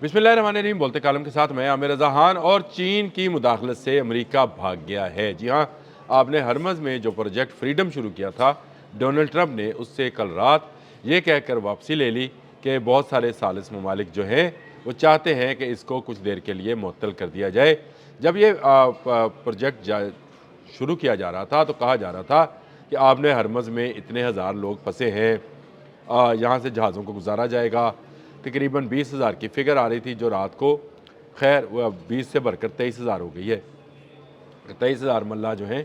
बिस्मिल्लाहिर्रहमानिर्रहीम। बोलते कालम के साथ मैं आमिर रज़ा खान। और चीन की मुदाखलत से अमेरिका भाग गया है। जी हाँ, आपने हरमज़ में जो प्रोजेक्ट फ्रीडम शुरू किया था, डोनाल्ड ट्रंप ने उससे कल रात ये कहकर वापसी ले ली कि बहुत सारे सालिस ममालिक जो हैं वो चाहते हैं कि इसको कुछ देर के लिए मुअत्तल कर दिया जाए। जब ये प्रोजेक्ट शुरू किया जा रहा था तो कहा जा रहा था कि आपने हरमज़ में इतने हज़ार लोग फंसे हैं, यहाँ से जहाज़ों को गुजारा जाएगा। तकरीबन 20,000 की फ़िगर आ रही थी जो रात को, खैर वह 20 से बढ़कर 23,000 हो गई है। 23,000 मल्लाह जो हैं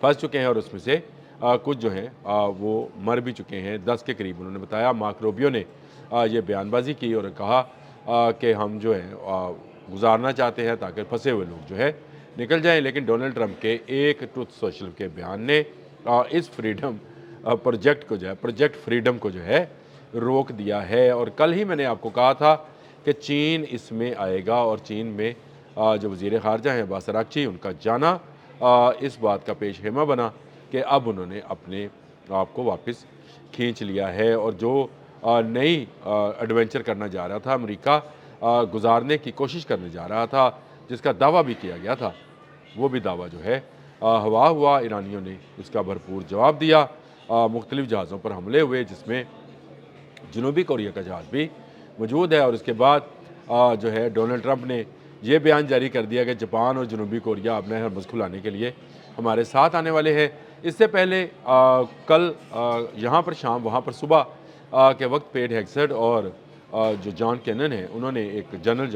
फंस चुके हैं और उसमें से कुछ जो हैं वो मर भी चुके हैं, 10 के करीब उन्होंने बताया। मार्क रूबियो ने ये बयानबाजी की और कहा कि हम जो है गुजारना चाहते हैं ताकि फंसे हुए लोग जो है निकल जाएं। लेकिन डोनाल्ड ट्रंप के एक ट्रुथ सोशल के बयान ने इस फ्रीडम प्रोजेक्ट को जो है, प्रोजेक्ट फ्रीडम को जो है रोक दिया है। और कल ही मैंने आपको कहा था कि चीन इसमें आएगा और चीन में जो वज़ीर ख़ारजा हैं अब्बास अराग़ची, उनका जाना इस बात का पेश हेमा बना कि अब उन्होंने अपने आप को वापस खींच लिया है। और जो नई एडवेंचर करना जा रहा था अमेरिका, गुजारने की कोशिश करने जा रहा था, जिसका दावा भी किया गया था, वो भी दावा जो है हवा हुआ। ईरानियों ने उसका भरपूर जवाब दिया। मुख्तलिफ़ जहाज़ों पर हमले हुए जिसमें जनूबी कोरिया का जहाज़ भी मौजूद है। और उसके बाद जो है डोनाल्ड ट्रंप ने ये बयान जारी कर दिया कि जापान और जनूबी कोरिया अपने हरमज़ खुलाने के लिए हमारे साथ आने वाले हैं। इससे पहले कल यहाँ पर शाम वहाँ पर सुबह के वक्त पेट हेग्सेट और जो जॉन कैनन है, उन्होंने एक जनरल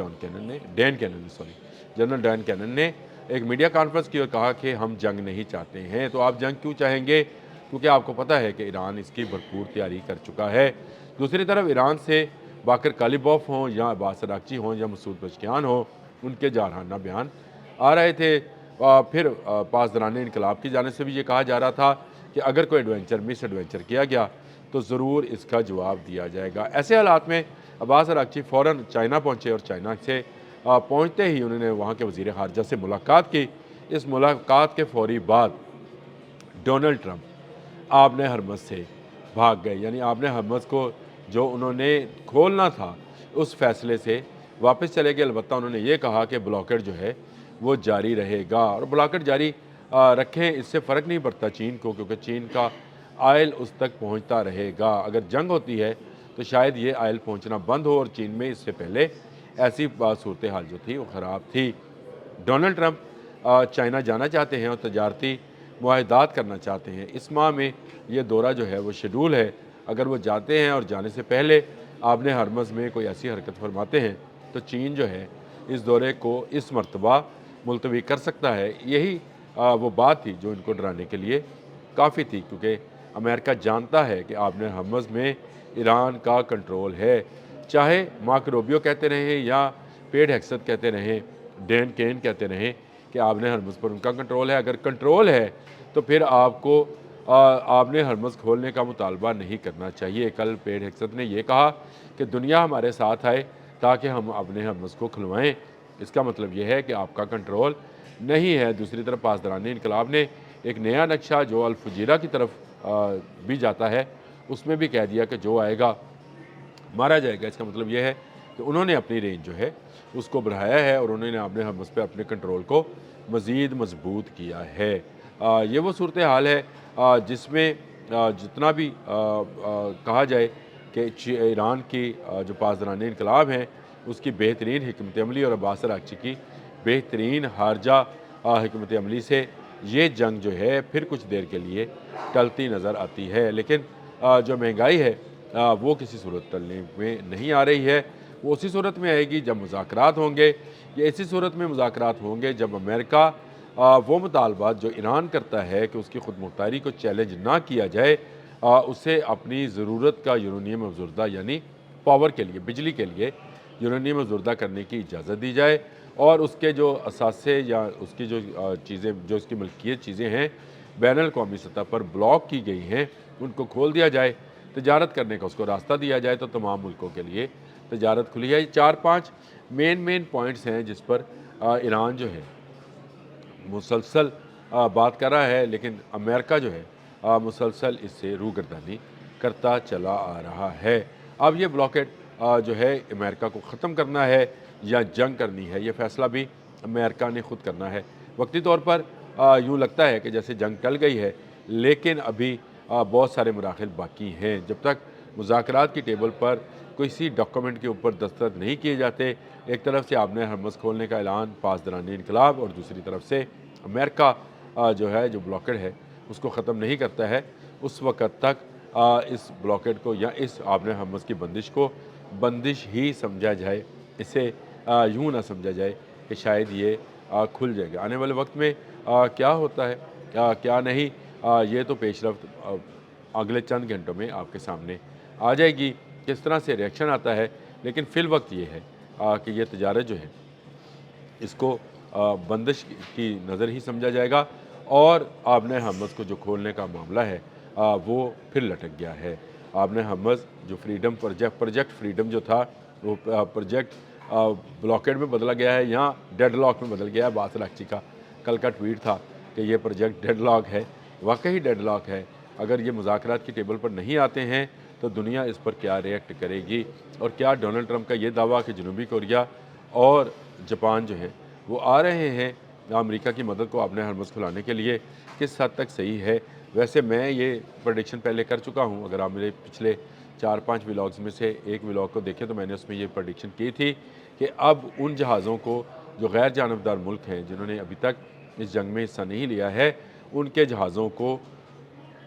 डैन कैनन ने एक मीडिया कॉन्फ्रेंस की और कहा कि हम जंग नहीं चाहते हैं। तो आप जंग क्यों चाहेंगे? क्योंकि आपको पता है कि ईरान इसकी भरपूर तैयारी कर चुका है। दूसरी तरफ ईरान से बाकर कालिबॉफ हों या अब्बास अराग़ची हों या मसूद पज़ेश्कियान हों, उनके जारहाना बयान आ रहे थे। फिर पासदारान इनकलाब की जानिब से भी ये कहा जा रहा था कि अगर कोई मिस एडवेंचर किया गया तो ज़रूर इसका जवाब दिया जाएगा। ऐसे हालात में अब्बास अराग़ची फ़ौरन चाइना पहुँचे और चाइना से पहुँचते ही उन्होंने वहाँ के वज़ीर ख़ारजा से मुलाकात की। इस मुलाकात के फ़ौरी बाद डोनाल्ड ट्रंप आपने हरमज़ से भाग गए, यानी आपने हरमज़ को जो उन्होंने खोलना था उस फैसले से वापस चले गए। अलबत्ता उन्होंने ये कहा कि ब्लॉकेड जो है वो जारी रहेगा और ब्लॉकेड जारी रखें, इससे फ़र्क नहीं पड़ता चीन को, क्योंकि चीन का आयल उस तक पहुंचता रहेगा। अगर जंग होती है तो शायद ये आयल पहुंचना बंद हो, और चीन में इससे पहले ऐसी सूरत हाल जो थी वो ख़राब थी। डोनाल्ड ट्रंप चाइना जाना चाहते हैं और तजारती मुआहदात करना चाहते हैं। इस माह में ये दौरा जो है वो शेड्यूल है। अगर वो जाते हैं और जाने से पहले आपने हरमज़ में कोई ऐसी हरकत फरमाते हैं तो चीन जो है इस दौरे को इस मरतबा मुलतवी कर सकता है। यही वो बात थी जो इनको डराने के लिए काफ़ी थी, क्योंकि अमेरिका जानता है कि आपने हरमज़ में ईरान का कंट्रोल है। चाहे मार्क रूबियो कहते रहें या पेट हेग्सेट कहते रहें, डैन केन कहते रहें कि आपने हरमज़ पर उनका कंट्रोल है। अगर कंट्रोल है तो फिर आपको आपने हरमज़ खोलने का मुतालबा नहीं करना चाहिए। कल पेट हेग्सेट ने यह कहा कि दुनिया हमारे साथ आए ताकि हम अपने हरमज़ को खुलवाएँ। इसका मतलब यह है कि आपका कंट्रोल नहीं है। दूसरी तरफ पासदारान इनकलाब ने एक नया नक्शा जो अल फुजीरा की तरफ भी जाता है, उसमें भी कह दिया कि जो आएगा मारा जाएगा। इसका मतलब यह है कि उन्होंने अपनी रेंज जो है उसको बढ़ाया है और उन्होंने अपने हरमज़ पे अपने कंट्रोल को मज़ीद मजबूत किया है। ये वो सूरत हाल है जिसमें जितना भी कहा जाए कि ईरान की जो पासदारान इनकलाब हैं उसकी बेहतरीन हिकमत अमली और अब्बास अराग़ची की बेहतरीन हारजा हिकमत अमली से ये जंग जो है फिर कुछ देर के लिए टलती नज़र आती है। लेकिन जो महंगाई है वो किसी सूरत टलने में नहीं आ रही है। वो उसी सूरत में आएगी जब मुज़ाकरात होंगे, या इसी सूरत में मुज़ाकरात होंगे जब अमेरिका वो मुतालबात जो ईरान करता है कि उसकी खुद मुख्तारी को चैलेंज ना किया जाए, उसे अपनी ज़रूरत का यूरेनियम अफज़ुर्दा यानी पावर के लिए, बिजली के लिए यूरेनियम अफज़ुर्दा करने की इजाज़त दी जाए और उसके जो असासे या उसकी जो चीज़ें, जो उसकी मलकियत चीज़ें हैं बैनुल-अक़वामी सतह पर ब्लॉक की गई हैं, उनको खोल दिया जाए, तजारत करने का उसको रास्ता दिया जाए तो तमाम मुल्कों के लिए तजारत खुली है। 4-5 मेन पॉइंट्स हैं जिस पर ईरान जो है मुसलसल बात कर रहा है, लेकिन अमेरिका जो है मुसलसल इससे रूगर्दानी करता चला आ रहा है। अब ये ब्लॉकेट جو ہے امریکہ کو ختم کرنا ہے یا جنگ کرنی ہے، یہ فیصلہ بھی امریکہ نے خود کرنا ہے۔ وقتی طور پر یوں لگتا ہے کہ جیسے جنگ ٹل گئی ہے، لیکن ابھی بہت سارے مراحل باقی ہیں۔ جب تک مذاکرات کی ٹیبل پر کسی ڈاکومنٹ کے اوپر دستخط نہیں کیے جاتے، ایک طرف سے آپ نے حرمز کھولنے کا اعلان پاسداران انقلاب اور دوسری طرف سے امریکہ جو ہے جو بلاکڈ ہے اس کو ختم نہیں کرتا ہے، اس وقت تک اس بلاکڈ کو یا اس آبِ حرمز کی بندش کو بندش ہی سمجھا جائے، اسے یوں نہ سمجھا جائے کہ شاید یہ کھل جائے گا۔ آنے والے وقت میں کیا ہوتا ہے کیا نہیں، یہ تو پیش رفت اگلے چند گھنٹوں میں آپ کے سامنے آ جائے گی، کس طرح سے ریئیکشن آتا ہے۔ لیکن فی الوقت یہ ہے کہ یہ تجارت جو ہے اس کو بندش کی نظر ہی سمجھا جائے گا، اور آبِ حرمز کو جو کھولنے کا معاملہ ہے وہ پھر لٹک گیا ہے۔ آبِ حرمز جو فریڈم پروجیکٹ فریڈم جو تھا وہ پروجیکٹ بلاکڈ میں بدلا گیا ہے یا ڈیڈ لاک میں بدل گیا ہے۔ باسل اکچی کا کل کا ٹویٹ تھا کہ یہ پروجیکٹ ڈیڈ لاک ہے، واقعی ڈیڈ لاک ہے۔ اگر یہ مذاکرات کی ٹیبل پر نہیں آتے ہیں تو دنیا اس پر کیا ریئیکٹ کرے گی، اور کیا ڈونلڈ ٹرمپ کا یہ دعویٰ کہ جنوبی کوریا اور جاپان جو ہیں وہ آ رہے ہیں امریکہ کی مدد کو آبِ حرمز کھلانے کے لیے، کس حد تک صحیح ہے؟ ویسے میں یہ پریڈکشن پہلے کر چکا ہوں، اگر آپ میرے پچھلے 4-5 ولاگز میں سے ایک ولاگ کو دیکھیں تو میں نے اس میں یہ پریڈکشن کی تھی کہ اب ان جہازوں کو جو غیر جانبدار ملک ہیں جنہوں نے ابھی تک اس جنگ میں حصہ نہیں لیا ہے، ان کے جہازوں کو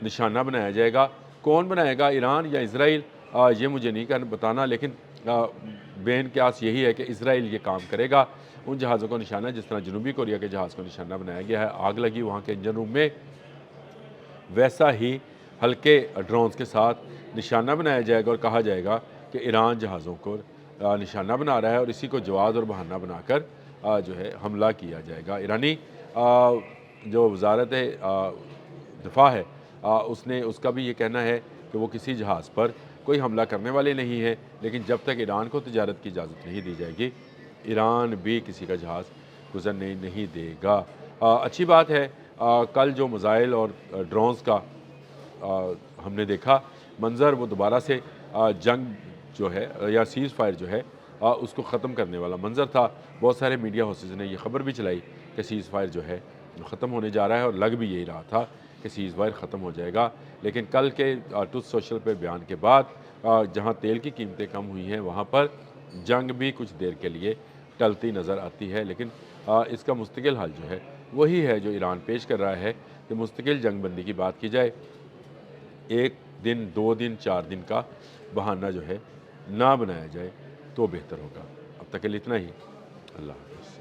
نشانہ بنایا جائے گا۔ کون بنائے گا، ایران یا اسرائیل؟ یہ مجھے نہیں بتانا، لیکن بین قیاس یہی ہے کہ اسرائیل یہ کام کرے گا، ان جہازوں کو نشانہ جس طرح جنوبی کوریا کے جہاز کو نشانہ بنایا گیا ہے، آگ لگی وہاں کے انجن روم میں، ویسا ہی ہلکے ڈرونز کے ساتھ نشانہ بنایا جائے گا اور کہا جائے گا کہ ایران جہازوں کو نشانہ بنا رہا ہے، اور اسی کو جواز اور بہانہ بنا کر جو ہے حملہ کیا جائے گا۔ ایرانی جو وزارت دفاع ہے اس کا بھی یہ کہنا ہے کہ وہ کسی جہاز پر کوئی حملہ کرنے والے نہیں ہیں، لیکن جب تک ایران کو تجارت کی اجازت نہیں دی جائے گی، ایران بھی کسی کا جہاز گزرنے نہیں دے گا۔ اچھی بات ہے، کل جو میزائل اور ڈرونز کا ہم نے دیکھا منظر، وہ دوبارہ سے جنگ جو ہے یا سیز فائر جو ہے اس کو ختم کرنے والا منظر تھا۔ بہت سارے میڈیا ہاؤسز نے یہ خبر بھی چلائی کہ سیز فائر جو ہے ختم ہونے جا رہا ہے، اور لگ بھی یہی رہا تھا کہ سیز فائر ختم ہو جائے گا۔ لیکن کل کے ٹروتھ سوشل پہ بیان کے بعد جہاں تیل کی قیمتیں کم ہوئی ہیں وہاں پر جنگ بھی کچھ دیر کے لیے ٹلتی نظر آتی ہے، لیکن اس کا مستقل حل جو ہے وہی ہے جو ایران پیش کر رہا ہے کہ مستقل جنگ بندی کی بات کی جائے، 1 دن 2 دن 4 دن کا بہانہ جو ہے نہ بنایا جائے تو بہتر ہوگا۔ اب تک کے لیے اتنا ہی، اللہ حافظ۔